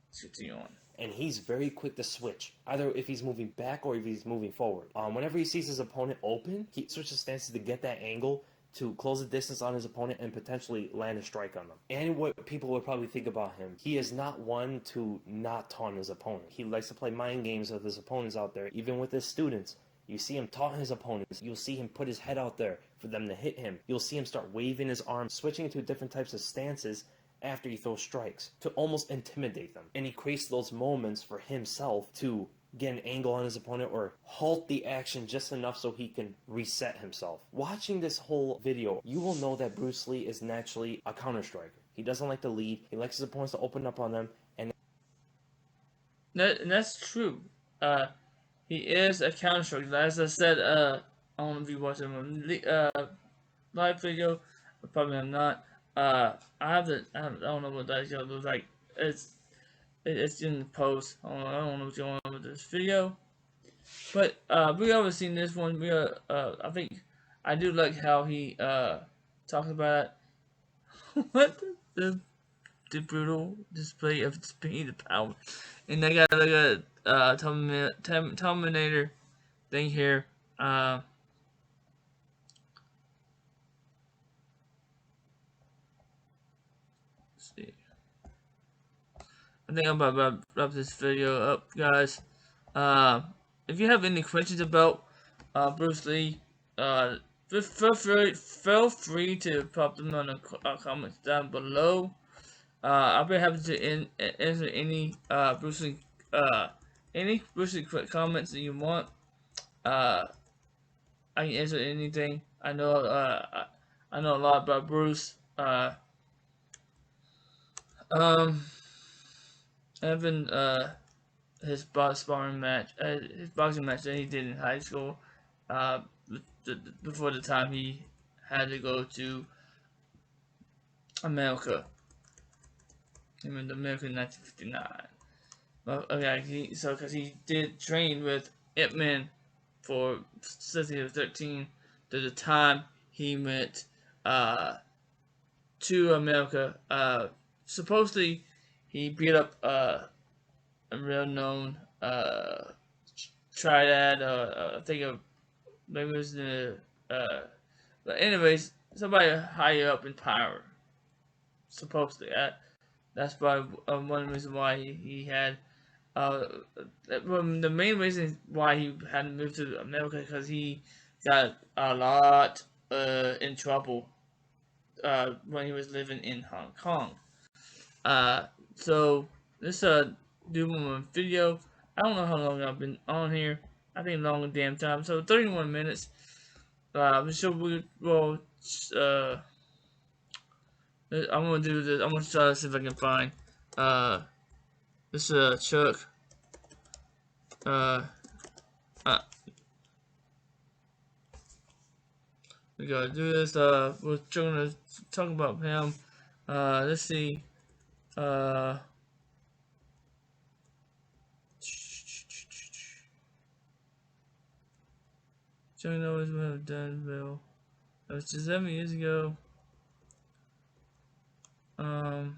Let's continue on. and he's very quick to switch, either if he's moving back or if he's moving forward. Whenever he sees his opponent open, he switches stances to get that angle to close the distance on his opponent and potentially land a strike on them. And what people would probably think about him, he is not one to not taunt his opponent. He likes to play mind games with his opponents out there, even with his students. You see him taunting his opponents. You'll see him put his head out there for them to hit him. You'll see him start waving his arms, switching to different types of stances after he throws strikes to almost intimidate them. And he creates those moments for himself to get an angle on his opponent or halt the action just enough so he can reset himself. Watching this whole video, you will know that Bruce Lee is naturally a counter striker. He doesn't like to lead. He likes his opponents to open up on them. And that's true. He is a counter striker. As I said, I don't know if you watched the live video, but probably I'm not. I don't know what that looks like. It's in the post. I don't know what's going on with this video, but we already seen this one. I think I do like how he talks about what the brutal display of speed and power, and they got like a Terminator thing here. I think I'm about to wrap this video up, guys. If you have any questions about Bruce Lee, feel free to pop them on the comments down below. I'll be happy to answer any Bruce Lee quick comments that you want. I can answer anything. I know a lot about Bruce. Even his boxing match that he did in high school, before the time he had to go to America. He went to America in 1959. Okay, because he did train with Ip Man since he was 13 to the time he went to America. Supposedly, he beat up a real known triad, I think maybe it was the but anyways, somebody higher up in power. Supposedly, that's probably one reason why he had the main reason why he had to move to America, because he got a lot in trouble when he was living in Hong Kong. So this do one video. I don't know how long I've been on here. I think longer damn time. So 31 minutes. So we will. I'm gonna do this. I'm gonna try to see if I can find this Chuck. We gotta do this. We're gonna talk about him. Let's see. Chuck Norris would have done well. That was just 7 years ago. Let's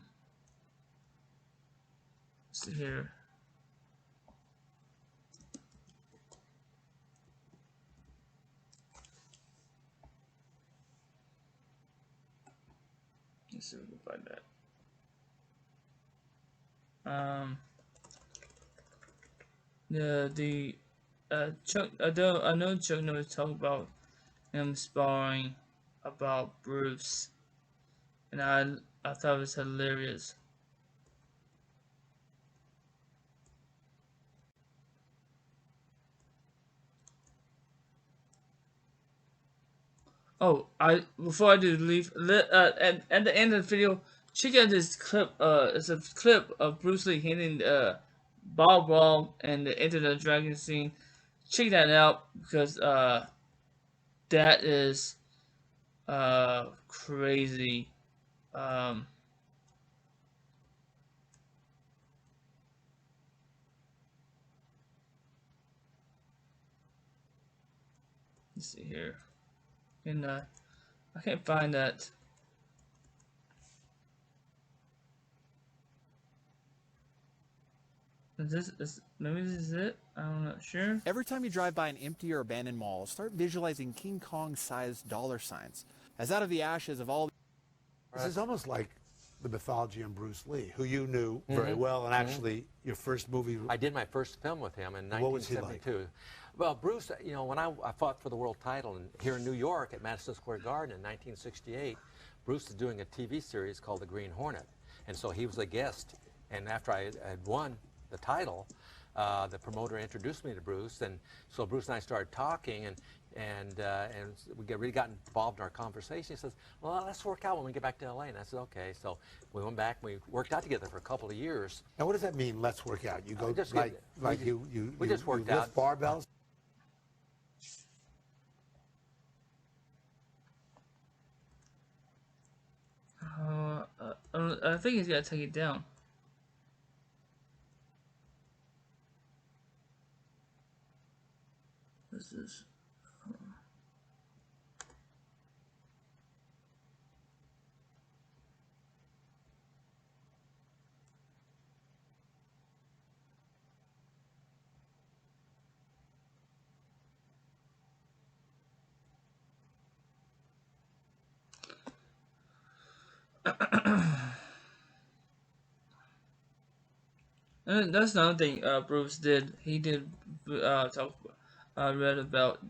see here. Let's see if we can find that. Chuck, I know Chuck Norris talked about him sparring about Bruce, and I thought it was hilarious. Oh, before I do leave, at the end of the video, check out this clip. It's a clip of Bruce Lee hitting Bob Ball and the Enter the Dragon scene. Check that out, because that is crazy. Let's see here. And I can't find that. Maybe this is it. I'm not sure. Every time you drive by an empty or abandoned mall, start visualizing King Kong-sized dollar signs. As out of the ashes of all... This is almost like the mythology on Bruce Lee, who you knew very well, and actually your first movie... I did my first film with him in 1972. What was he like? Well, Bruce, you know, when I fought for the world title here in New York at Madison Square Garden in 1968, Bruce was doing a TV series called The Green Hornet. And so he was a guest. And after I had won the title, the promoter introduced me to Bruce. And so Bruce and I started talking, and we really got involved in our conversation. He says, well, let's work out when we get back to LA. And I said, okay. So we went back, and we worked out together for a couple of years. Now, what does that mean, let's work out? You go, We just worked lift out. barbells? I think he's gotta take it down. This is. And that's another thing Bruce did. He did read about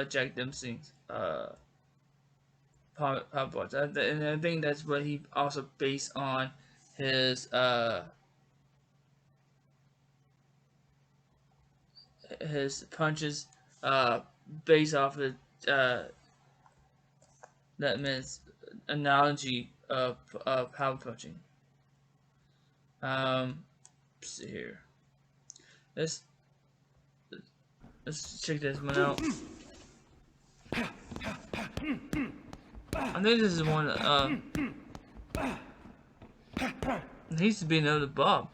Jack Dempsey's pop parts, and I think that's what he also based on his punches based off the that man's analogy of power punching. Let's see here. Let's check this one out. I think this is one. He used to be another Bob.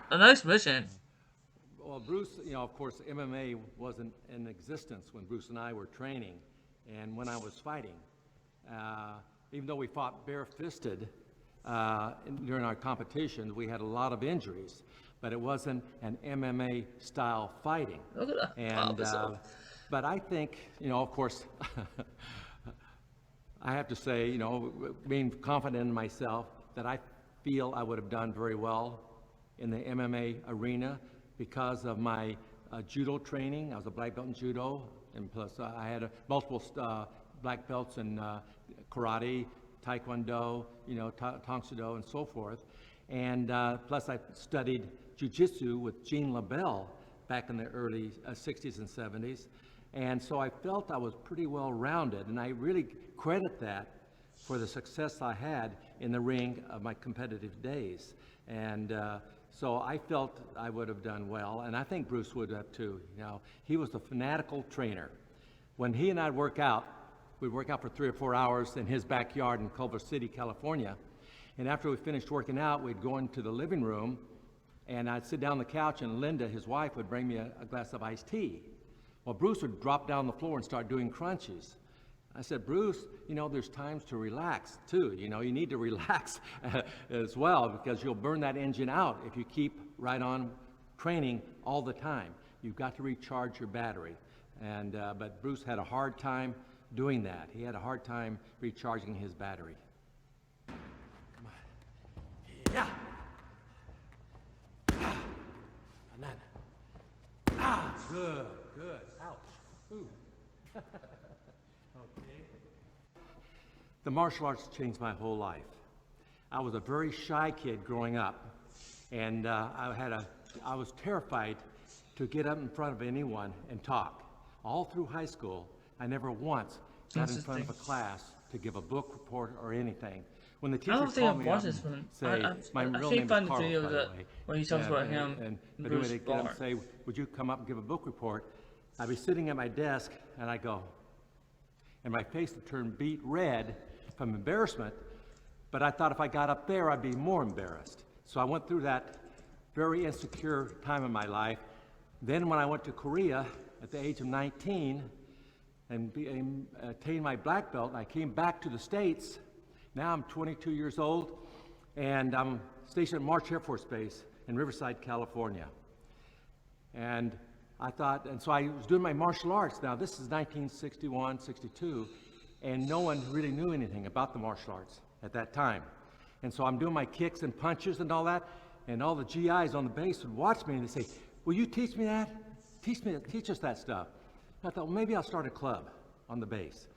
A nice mission. Well, Bruce, you know, of course, MMA wasn't in existence when Bruce and I were training, and when I was fighting. Even though we fought bare-fisted during our competition, we had a lot of injuries, but it wasn't an MMA style fighting. Look at that. And but I think, you know, of course, I have to say, you know, being confident in myself, that I feel I would have done very well in the MMA arena because of my judo training. I was a black belt in judo, and plus I had multiple black belts in karate, taekwondo, you know, tang soo do, and so forth. And plus I studied jiu-jitsu with Gene LaBelle back in the early 60s and 70s. And so I felt I was pretty well rounded, and I really credit that for the success I had in the ring of my competitive days. And so I felt I would have done well, and I think Bruce would have too. You know, he was a fanatical trainer. When he and I'd work out, we'd work out for 3 or 4 hours in his backyard in Culver City, California. And after we finished working out, we'd go into the living room, and I'd sit down on the couch, and Linda, his wife, would bring me a glass of iced tea. Well, Bruce would drop down on the floor and start doing crunches. I said, Bruce, you know, there's times to relax too. You know, you need to relax as well, because you'll burn that engine out if you keep right on training all the time. You've got to recharge your battery. And but Bruce had a hard time doing that. He had a hard time recharging his battery. Come on. Yeah. And then. Good. Good. Ouch. Ooh. Okay. The martial arts changed my whole life. I was a very shy kid growing up, and I was terrified to get up in front of anyone and talk. All through high school, I never once got in front of a class to give a book report or anything. When the teacher called me up and say, my real name is Carlos, by the way. When he talks about him and Bruce they get up and say, would you come up and give a book report? I'd be sitting at my desk, and I'd go, and my face would turn beet red from embarrassment, but I thought if I got up there, I'd be more embarrassed. So I went through that very insecure time in my life. Then when I went to Korea at the age of 19 and attained my black belt, I came back to the States. Now I'm 22 years old, and I'm stationed at March Air Force Base in Riverside, California. And I thought, and so I was doing my martial arts. Now this is 1961, 62, and no one really knew anything about the martial arts at that time. And so I'm doing my kicks and punches and all that, and all the GIs on the base would watch me and they say, will you teach me that? Teach us that stuff. And I thought, well, maybe I'll start a club on the base.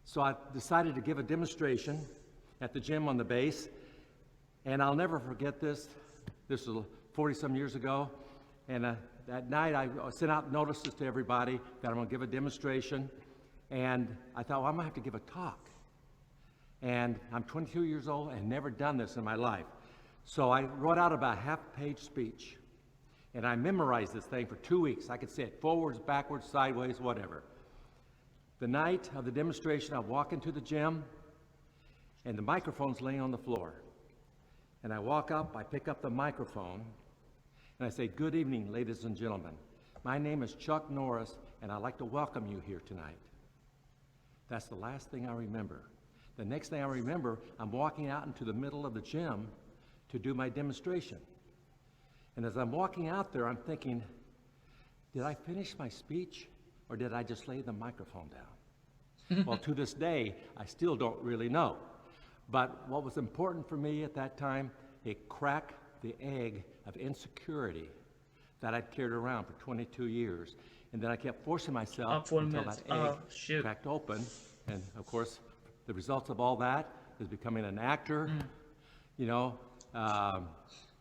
So I decided to give a demonstration at the gym on the base, and I'll never forget this. This was 40-some years ago, and that night I sent out notices to everybody that I'm gonna give a demonstration, and I thought, well, I'm gonna have to give a talk. And I'm 22 years old and never done this in my life. So I wrote out about a half-page speech, and I memorized this thing for 2 weeks. I could say it forwards, backwards, sideways, whatever. The night of the demonstration, I walk into the gym, and the microphone's laying on the floor. And I walk up, I pick up the microphone, and I say, good evening, ladies and gentlemen. My name is Chuck Norris, and I'd like to welcome you here tonight. That's the last thing I remember. The next thing I remember, I'm walking out into the middle of the gym to do my demonstration. And as I'm walking out there, I'm thinking, did I finish my speech, or did I just lay the microphone down? Well, to this day, I still don't really know. But what was important for me at that time, it cracked the egg of insecurity that I'd carried around for 22 years. And then I kept forcing myself until that egg cracked open. And of course, the results of all that is becoming an actor, you know,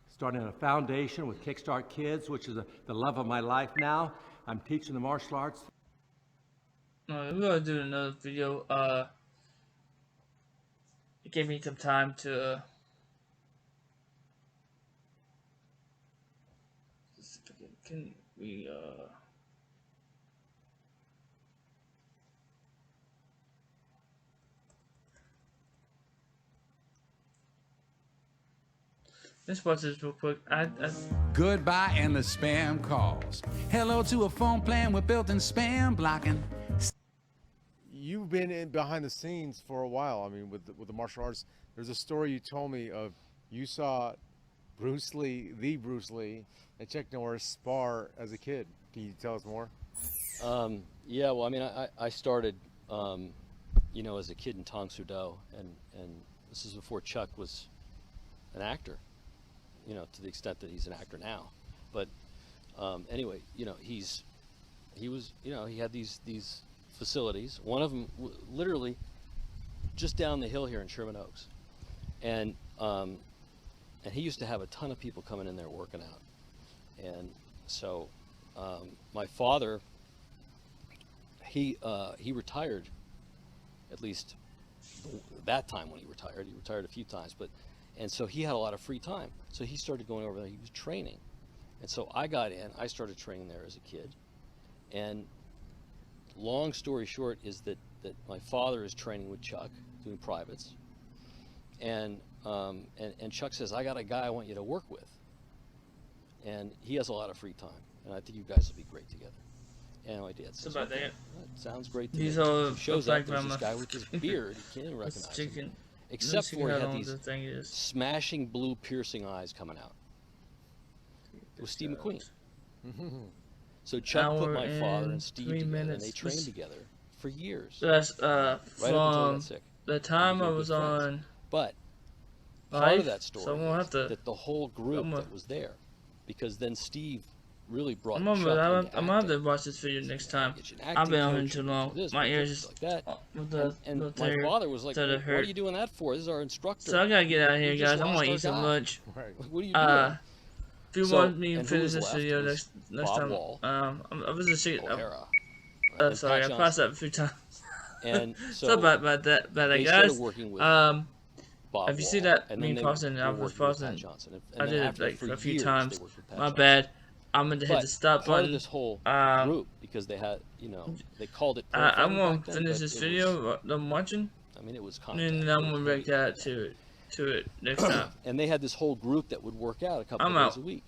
starting a foundation with Kickstart Kids, which is the love of my life now. I'm teaching the martial arts. We're gonna do another video. It gave me some time to can we let's watch this real quick. Goodbye and the spam calls. Hello to a phone plan with built-in spam blocking. You've been behind the scenes for a while. I mean, with the martial arts, there's a story you told me of you saw Bruce Lee, and Chuck Norris spar as a kid. Can you tell us more? Yeah, well, I mean, I started, you know, as a kid in Tang Soo Do, and this is before Chuck was an actor, you know, to the extent that he's an actor now. But anyway, you know, he was, you know, he had these facilities. One of them literally just down the hill here in Sherman Oaks, and he used to have a ton of people coming in there working out. And so my father, he retired, at least that time when he retired a few times, and so he had a lot of free time. So he started going over there, he was training. And so I got in, I started training there as a kid. And long story short is that my father is training with Chuck, doing privates. And Chuck says, I got a guy I want you to work with. And he has a lot of free time. And I think you guys will be great together. And my dad says, okay, that sounds great to me. He shows up, there's this guy with this beard, you can't even recognize him. Except for he had these smashing blue piercing eyes coming out. It was Steve McQueen. So Chuck put my father and Steve together, and they trained together for years. So that's right from the time I was on. But part of that story so we'll have to, that the whole group that was there, because then Steve really brought I'm gonna have to watch this video next time. I've been on here too long. My ears just like that. And my father was like, "What are you doing that for? This is our instructor." So I gotta get out of here, guys. I'm gonna eat some lunch. What are you doing? If you want me to finish this video next time, I was just sorry, I passed that a few times. And so about that, guys. If you see that me pausing, I was pausing. I did it like a few times. My bad. I'm gonna hit the stop button. This whole group, because they had, you know, they called it. I'm gonna finish this video that I'm watching. I mean, it was and I'm gonna break that to it next time. And they had this whole group that would work out a couple of days a week.